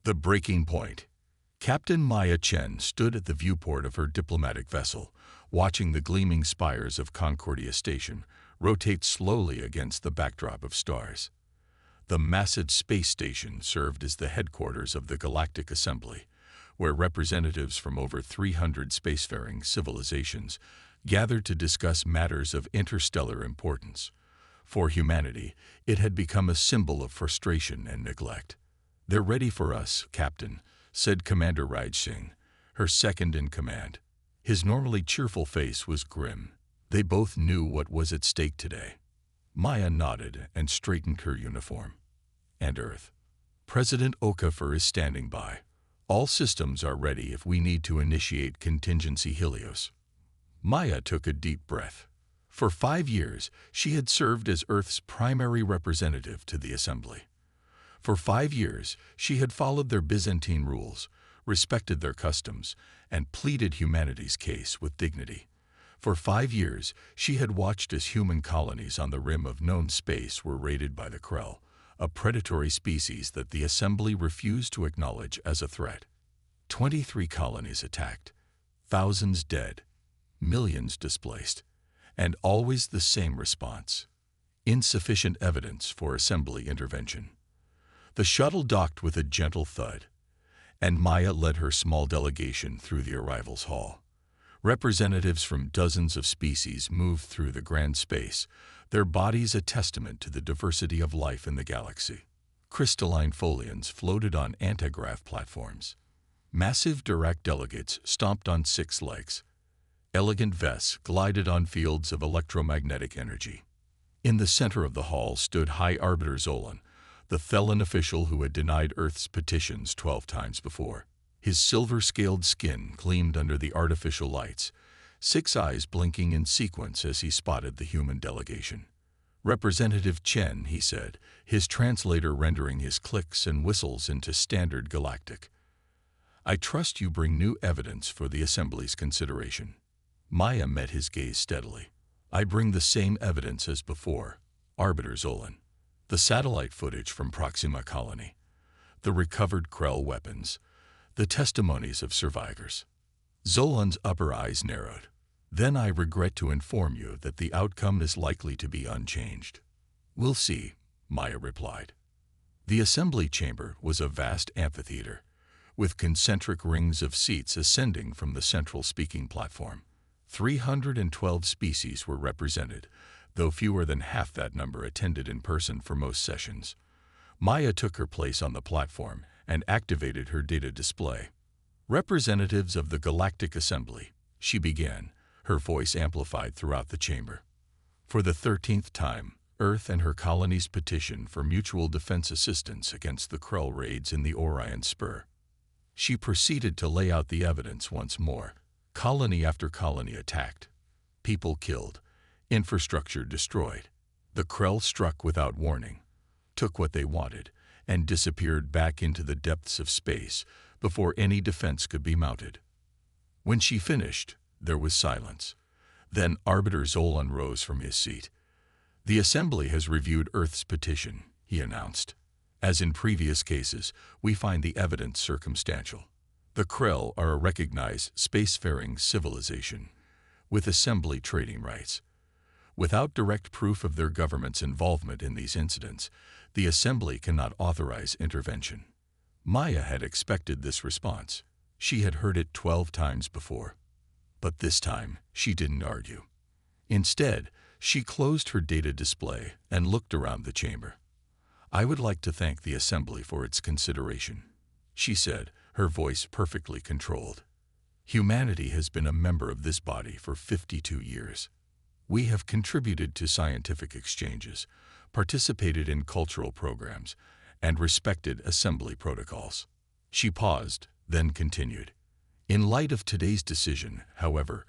The breaking point. Captain Maya Chen stood at the viewport of her diplomatic vessel, watching the gleaming spires of Concordia Station rotate slowly against the backdrop of stars. The massive space station served as the headquarters of the Galactic Assembly, where representatives from over 300 spacefaring civilizations gathered to discuss matters of interstellar importance. For humanity, it had become a symbol of frustration and neglect. "They're ready for us, Captain," said Commander Raj Singh, her second in command. His normally cheerful face was grim. They both knew what was at stake today. Maya nodded and straightened her uniform. "And Earth. President Okafor is standing by. All systems are ready if we need to initiate contingency Helios." Maya took a deep breath. For 5 years, she had served as Earth's primary representative to the Assembly. For 5 years, she had followed their Byzantine rules, respected their customs, and pleaded humanity's case with dignity. For 5 years, she had watched as human colonies on the rim of known space were raided by the Krell, a predatory species that the Assembly refused to acknowledge as a threat. 23 colonies attacked, thousands dead, millions displaced, and always the same response: insufficient evidence for Assembly intervention. The shuttle docked with a gentle thud, and Maya led her small delegation through the arrivals hall. Representatives from dozens of species moved through the grand space, their bodies a testament to the diversity of life in the galaxy. Crystalline folians floated on antigrav platforms. Massive Dirac delegates stomped on 6 legs. Elegant vests glided on fields of electromagnetic energy. In the center of the hall stood High Arbiter Zolan, the Thelan official who had denied Earth's petitions 12 times before. His silver-scaled skin gleamed under the artificial lights, 6 eyes blinking in sequence as he spotted the human delegation. "Representative Chen," he said, his translator rendering his clicks and whistles into standard Galactic. "I trust you bring new evidence for the Assembly's consideration." Maya met his gaze steadily. "I bring the same evidence as before, Arbiter Zolan. The satellite footage from Proxima Colony, the recovered Krell weapons, the testimonies of survivors." Zolan's upper eyes narrowed. "Then I regret to inform you that the outcome is likely to be unchanged." "We'll see," Maya replied. The assembly chamber was a vast amphitheater, with concentric rings of seats ascending from the central speaking platform. 312 species were represented, though fewer than half that number attended in person for most sessions. Maya took her place on the platform and activated her data display. "Representatives of the Galactic Assembly," she began, her voice amplified throughout the chamber. "For the 13th time, Earth and her colonies petition for mutual defense assistance against the Krell raids in the Orion Spur." She proceeded to lay out the evidence once more. Colony after colony attacked. People killed. Infrastructure destroyed. The Krell struck without warning, took what they wanted, and disappeared back into the depths of space before any defense could be mounted. When she finished, there was silence. Then Arbiter Zolan rose from his seat. "The Assembly has reviewed Earth's petition," he announced. "As in previous cases, we find the evidence circumstantial. The Krell are a recognized spacefaring civilization, with Assembly trading rights. Without direct proof of their government's involvement in these incidents, the Assembly cannot authorize intervention." Maya had expected this response. She had heard it 12 times before. But this time, she didn't argue. Instead, she closed her data display and looked around the chamber. "I would like to thank the Assembly for its consideration," she said, her voice perfectly controlled. "Humanity has been a member of this body for 52 years. We have contributed to scientific exchanges, participated in cultural programs, and respected Assembly protocols." She paused, then continued. "In light of today's decision, however,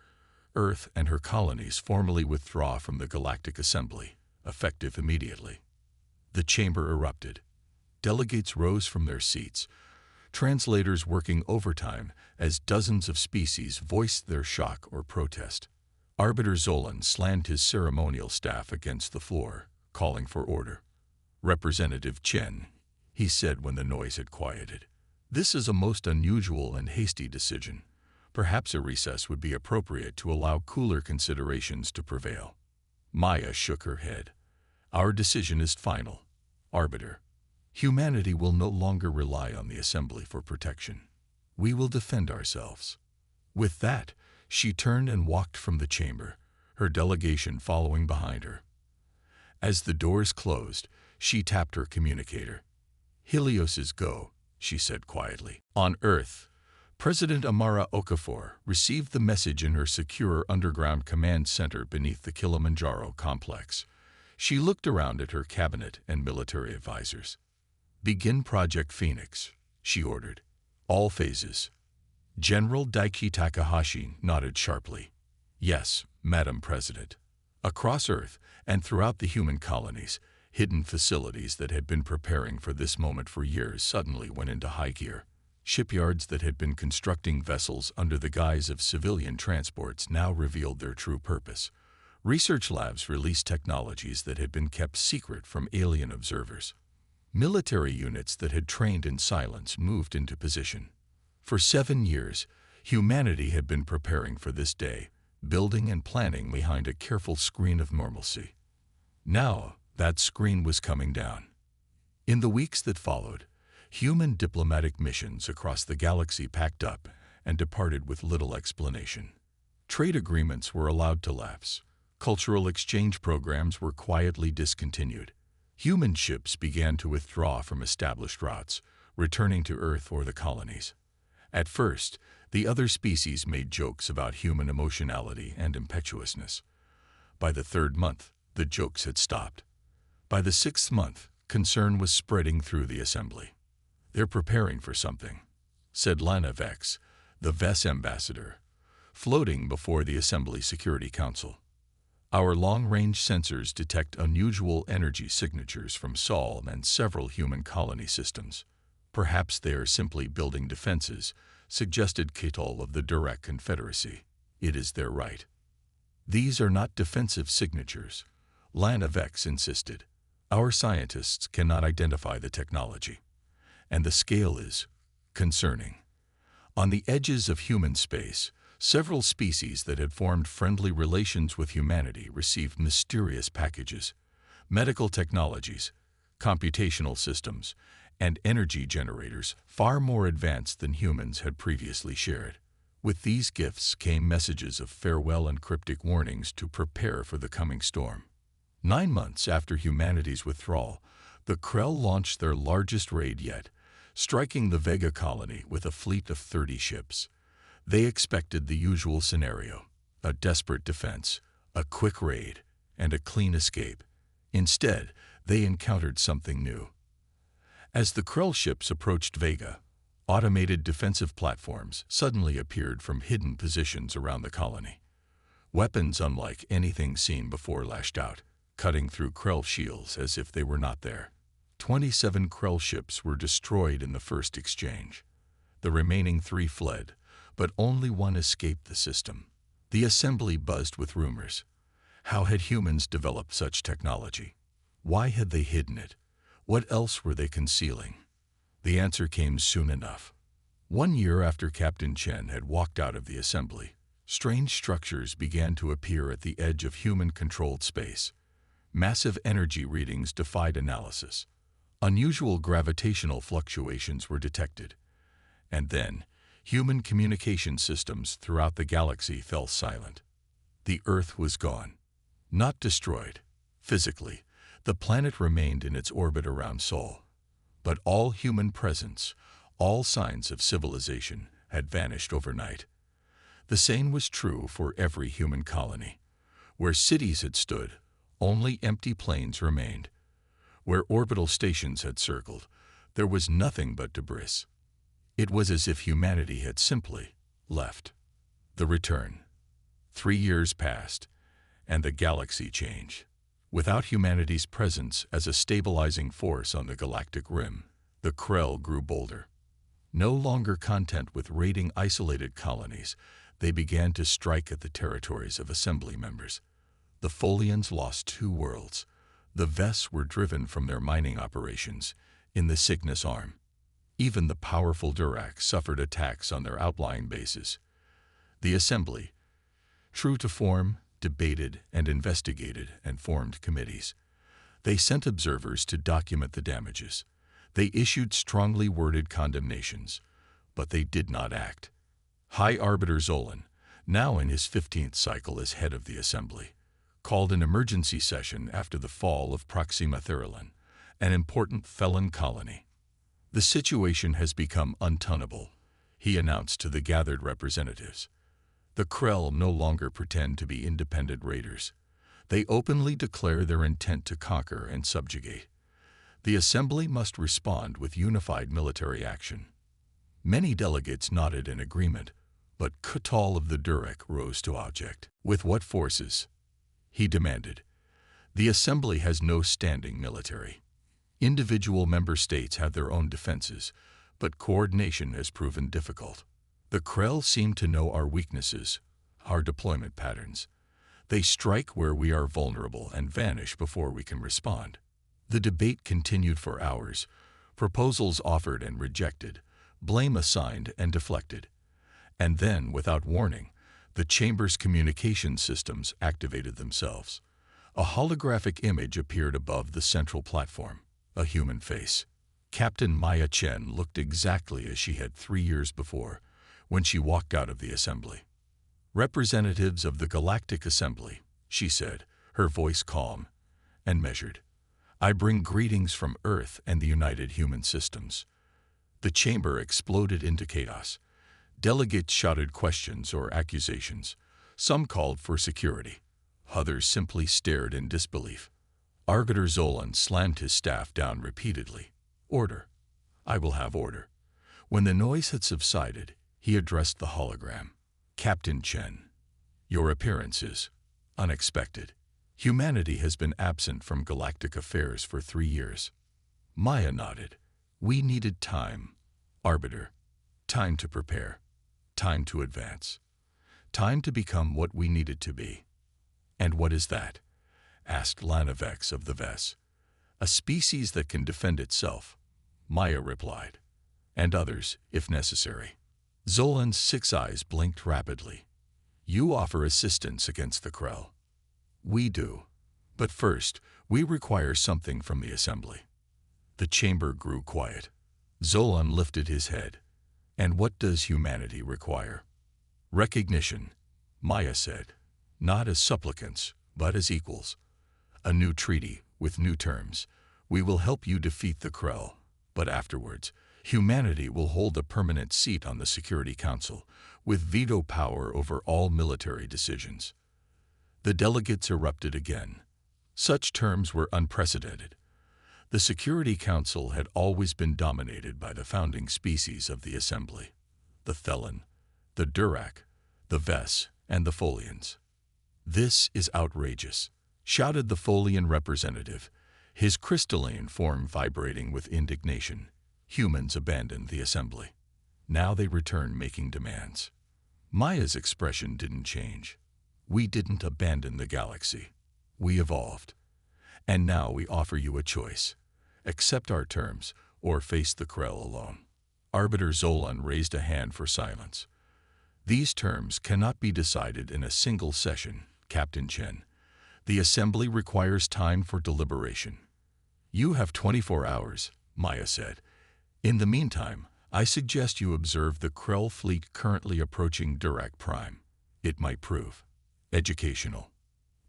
Earth and her colonies formally withdraw from the Galactic Assembly, effective immediately." The chamber erupted. Delegates rose from their seats, translators working overtime as dozens of species voiced their shock or protest. Arbiter Zolan slammed his ceremonial staff against the floor, calling for order. "Representative Chen," he said when the noise had quieted, This is a most unusual and hasty decision. Perhaps a recess would be appropriate to allow cooler considerations to prevail. Maya shook her head. Our decision is final, Arbiter. Humanity will no longer rely on the Assembly for protection. We will defend ourselves. With that, she turned and walked from the chamber, her delegation following behind her. As the doors closed, she tapped her communicator. Helios is go, she said quietly. On Earth, President Amara Okafor received the message in her secure underground command center beneath the Kilimanjaro complex. She looked around at her cabinet and military advisors. Begin Project Phoenix, she ordered. All phases. General Daiki Takahashi nodded sharply. Yes, Madam President. Across Earth and throughout the human colonies, hidden facilities that had been preparing for this moment for years suddenly went into high gear. Shipyards that had been constructing vessels under the guise of civilian transports now revealed their true purpose. Research labs released technologies that had been kept secret from alien observers. Military units that had trained in silence moved into position. For 7 years, humanity had been preparing for this day, building and planning behind a careful screen of normalcy. Now, that screen was coming down. In the weeks that followed, human diplomatic missions across the galaxy packed up and departed with little explanation. Trade agreements were allowed to lapse. Cultural exchange programs were quietly discontinued. Human ships began to withdraw from established routes, returning to Earth or the colonies. At first, the other species made jokes about human emotionality and impetuousness. By the 3rd month, the jokes had stopped. By the 6th month, concern was spreading through the Assembly. They're preparing for something, said Lana Vex, the VES ambassador, floating before the Assembly Security Council. Our long-range sensors detect unusual energy signatures from Sol and several human colony systems. Perhaps they are simply building defenses, suggested Kitol of the Direct Confederacy. It is their right. These are not defensive signatures, Lana Vex insisted. Our scientists cannot identify the technology. And the scale is concerning. On the edges of human space, several species that had formed friendly relations with humanity received mysterious packages, medical technologies, computational systems, and energy generators far more advanced than humans had previously shared. With these gifts came messages of farewell and cryptic warnings to prepare for the coming storm. 9 months after humanity's withdrawal, the Krell launched their largest raid yet, striking the Vega colony with a fleet of 30 ships. They expected the usual scenario, a desperate defense, a quick raid, and a clean escape. Instead, they encountered something new. As the Krell ships approached Vega, automated defensive platforms suddenly appeared from hidden positions around the colony. Weapons unlike anything seen before lashed out, cutting through Krell shields as if they were not there. 27 Krell ships were destroyed in the first exchange. The remaining 3 fled, but only one escaped the system. The Assembly buzzed with rumors. How had humans developed such technology? Why had they hidden it? What else were they concealing? The answer came soon enough. 1 year after Captain Chen had walked out of the Assembly, strange structures began to appear at the edge of human-controlled space. Massive energy readings defied analysis. Unusual gravitational fluctuations were detected. And then, human communication systems throughout the galaxy fell silent. The Earth was gone. Not destroyed. Physically, the planet remained in its orbit around Sol. But all human presence, all signs of civilization, had vanished overnight. The same was true for every human colony. Where cities had stood, only empty plains remained. Where orbital stations had circled, there was nothing but debris. It was as if humanity had simply left. The return. 3 years passed, and the galaxy changed. Without humanity's presence as a stabilizing force on the galactic rim, the Krell grew bolder. No longer content with raiding isolated colonies, they began to strike at the territories of Assembly members. The Folians lost 2 worlds. The Ves were driven from their mining operations in the Cygnus Arm. Even the powerful Durack suffered attacks on their outlying bases. The Assembly, true to form, debated and investigated and formed committees. They sent observers to document the damages. They issued strongly worded condemnations, but they did not act. High Arbiter Zolan, now in his 15th cycle as head of the Assembly, called an emergency session after the fall of Proxima Therilan, an important felon colony. The situation has become untenable, he announced to the gathered representatives. The Krell no longer pretend to be independent raiders. They openly declare their intent to conquer and subjugate. The Assembly must respond with unified military action. Many delegates nodded in agreement, but Kutal of the Durek rose to object. With what forces? He demanded. The Assembly has no standing military. Individual member states have their own defenses, but coordination has proven difficult. The Krell seem to know our weaknesses, our deployment patterns. They strike where we are vulnerable and vanish before we can respond. The debate continued for hours, proposals offered and rejected, blame assigned and deflected. And then, without warning, the chamber's communication systems activated themselves. A holographic image appeared above the central platform, a human face. Captain Maya Chen looked exactly as she had 3 years before, when she walked out of the Assembly. "Representatives of the Galactic Assembly," she said, her voice calm and measured. "I bring greetings from Earth and the United Human Systems." The chamber exploded into chaos. Delegates shouted questions or accusations. Some called for security. Others simply stared in disbelief. Arbiter Zolan slammed his staff down repeatedly. "Order. I will have order." When the noise had subsided, he addressed the hologram. "Captain Chen, your appearance is unexpected. Humanity has been absent from galactic affairs for 3 years." Maya nodded. "We needed time, Arbiter. Time to prepare. Time to advance. Time to become what we needed to be." "And what is that?" asked Lanavex of the Ves. "A species that can defend itself," Maya replied. "And others, if necessary." Zolan's 6 eyes blinked rapidly. "You offer assistance against the Krell." "We do. But first, we require something from the Assembly." The chamber grew quiet. Zolan lifted his head. "And what does humanity require?" "Recognition," Maya said. "Not as supplicants, but as equals. A new treaty, with new terms. We will help you defeat the Krell, but afterwards, humanity will hold a permanent seat on the Security Council, with veto power over all military decisions." The delegates erupted again. Such terms were unprecedented. The Security Council had always been dominated by the founding species of the Assembly: the Thelan, the Durack, the Ves, and the Folians. "This is outrageous," shouted the Folian representative, his crystalline form vibrating with indignation. "Humans abandoned the Assembly. Now they return making demands." Maya's expression didn't change. "We didn't abandon the galaxy. We evolved. And now we offer you a choice. Accept our terms, or face the Krell alone." Arbiter Zolan raised a hand for silence. "These terms cannot be decided in a single session, Captain Chen. The Assembly requires time for deliberation." "You have 24 hours, Maya said. "In the meantime, I suggest you observe the Krell fleet currently approaching Durack Prime. It might prove educational."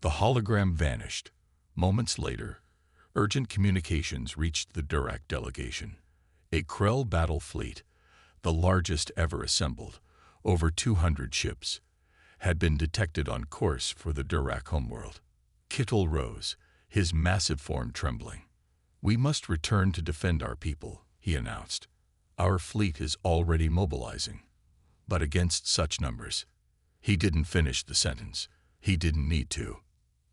The hologram vanished. Moments later, urgent communications reached the Durack delegation. A Krell battle fleet, the largest ever assembled, over 200 ships, had been detected on course for the Durack homeworld. Kittel rose, his massive form trembling. "We must return to defend our people," he announced. "Our fleet is already mobilizing." But against such numbers, he didn't finish the sentence. He didn't need to.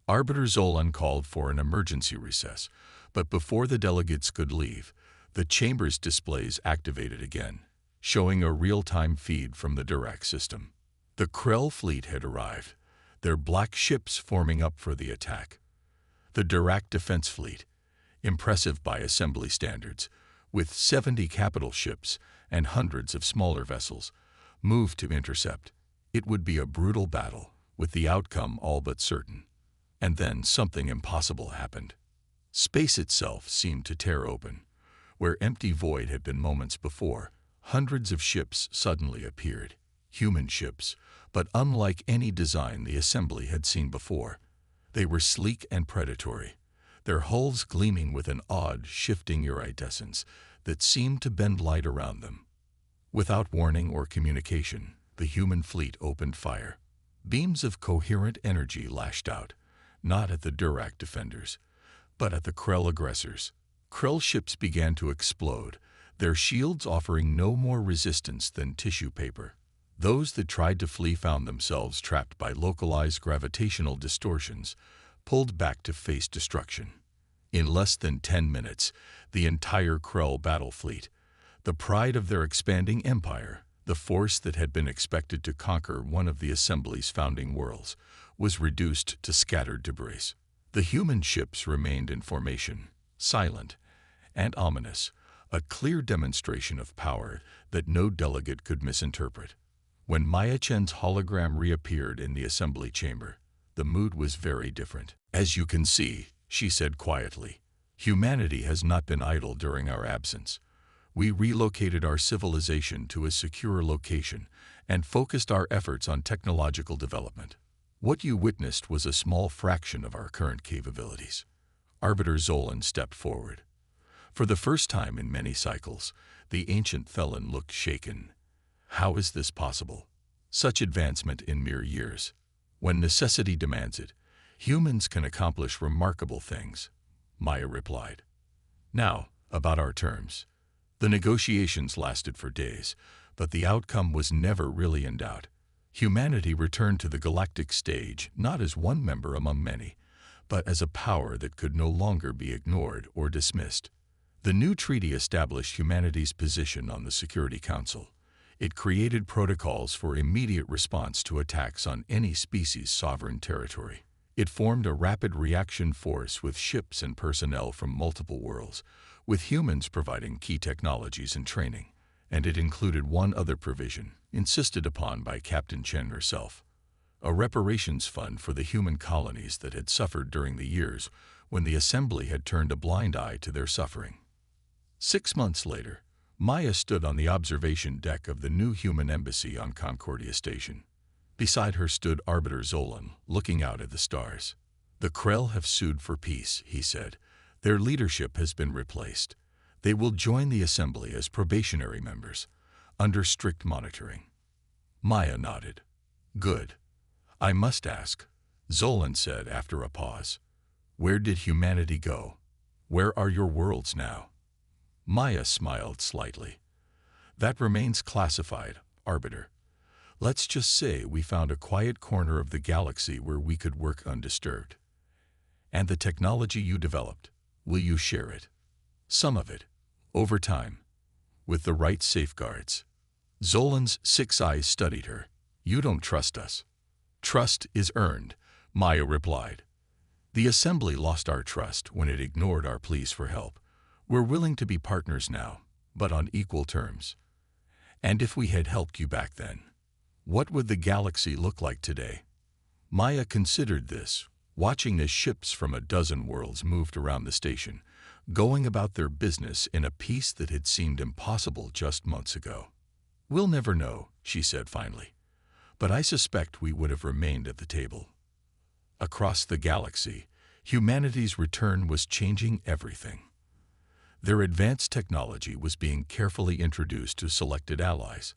Arbiter Zolan called for an emergency recess, but before the delegates could leave, the chamber's displays activated again, showing a real-time feed from the Durack system. The Krell fleet had arrived, their black ships forming up for the attack. The Durack defense fleet, impressive by Assembly standards, with 70 capital ships and hundreds of smaller vessels, moved to intercept. It would be a brutal battle, with the outcome all but certain. And then something impossible happened. Space itself seemed to tear open. Where empty void had been moments before, hundreds of ships suddenly appeared. Human ships, but unlike any design the assembly had seen before. They were sleek and predatory, their hulls gleaming with an odd, shifting iridescence that seemed to bend light around them. Without warning or communication, the human fleet opened fire. Beams of coherent energy lashed out, not at the Durac defenders, but at the Krell aggressors. Krell ships began to explode, their shields offering no more resistance than tissue paper. Those that tried to flee found themselves trapped by localized gravitational distortions, pulled back to face destruction. In less than 10 minutes, the entire Krell battle fleet, the pride of their expanding empire, the force that had been expected to conquer one of the Assembly's founding worlds, was reduced to scattered debris. The human ships remained in formation, silent and ominous, a clear demonstration of power that no delegate could misinterpret. When Maya Chen's hologram reappeared in the assembly chamber, the mood was very different. "As you can see," she said quietly, "humanity has not been idle during our absence. We relocated our civilization to a secure location and focused our efforts on technological development. What you witnessed was a small fraction of our current capabilities." Arbiter Zolan stepped forward. For the first time in many cycles, the ancient Thelon looked shaken. How is this possible? Such advancement in mere years. When necessity demands it, humans can accomplish remarkable things, Maya replied. Now, about our terms. The negotiations lasted for days, but the outcome was never really in doubt. Humanity returned to the galactic stage not as one member among many, but as a power that could no longer be ignored or dismissed. The new treaty established humanity's position on the Security Council. It created protocols for immediate response to attacks on any species' sovereign territory. It formed a rapid reaction force with ships and personnel from multiple worlds, with humans providing key technologies and training. And it included one other provision, insisted upon by Captain Chen herself: a reparations fund for the human colonies that had suffered during the years when the Assembly had turned a blind eye to their suffering. 6 months later, Maya stood on the observation deck of the new human embassy on Concordia Station. Beside her stood Arbiter Zolan, looking out at the stars. "The Krell have sued for peace," he said. "Their leadership has been replaced. They will join the Assembly as probationary members, under strict monitoring." Maya nodded. "Good. I must ask," Zolan said after a pause. "Where did humanity go? Where are your worlds now?" Maya smiled slightly. "That remains classified, Arbiter. Let's just say we found a quiet corner of the galaxy where we could work undisturbed. And the technology you developed, will you share it? Some of it, over time, with the right safeguards." Zolan's 6 eyes studied her. "You don't trust us." "Trust is earned," Maya replied. "The Assembly lost our trust when it ignored our pleas for help. We're willing to be partners now, but on equal terms. And if we had helped you back then, what would the galaxy look like today?" Maya considered this, watching as ships from a dozen worlds moved around the station, going about their business in a pace that had seemed impossible just months ago. "We'll never know," she said finally, "but I suspect we would have remained at the table." Across the galaxy, humanity's return was changing everything. Their advanced technology was being carefully introduced to selected allies.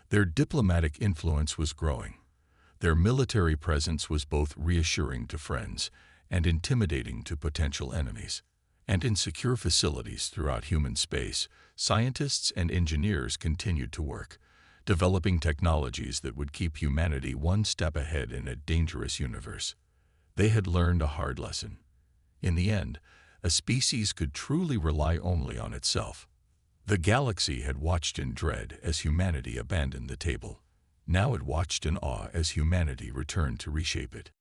Their diplomatic influence was growing. Their military presence was both reassuring to friends and intimidating to potential enemies. And in secure facilities throughout human space, scientists and engineers continued to work, developing technologies that would keep humanity one step ahead in a dangerous universe. They had learned a hard lesson. In the end, a species could truly rely only on itself. The galaxy had watched in dread as humanity abandoned the table. Now it watched in awe as humanity returned to reshape it.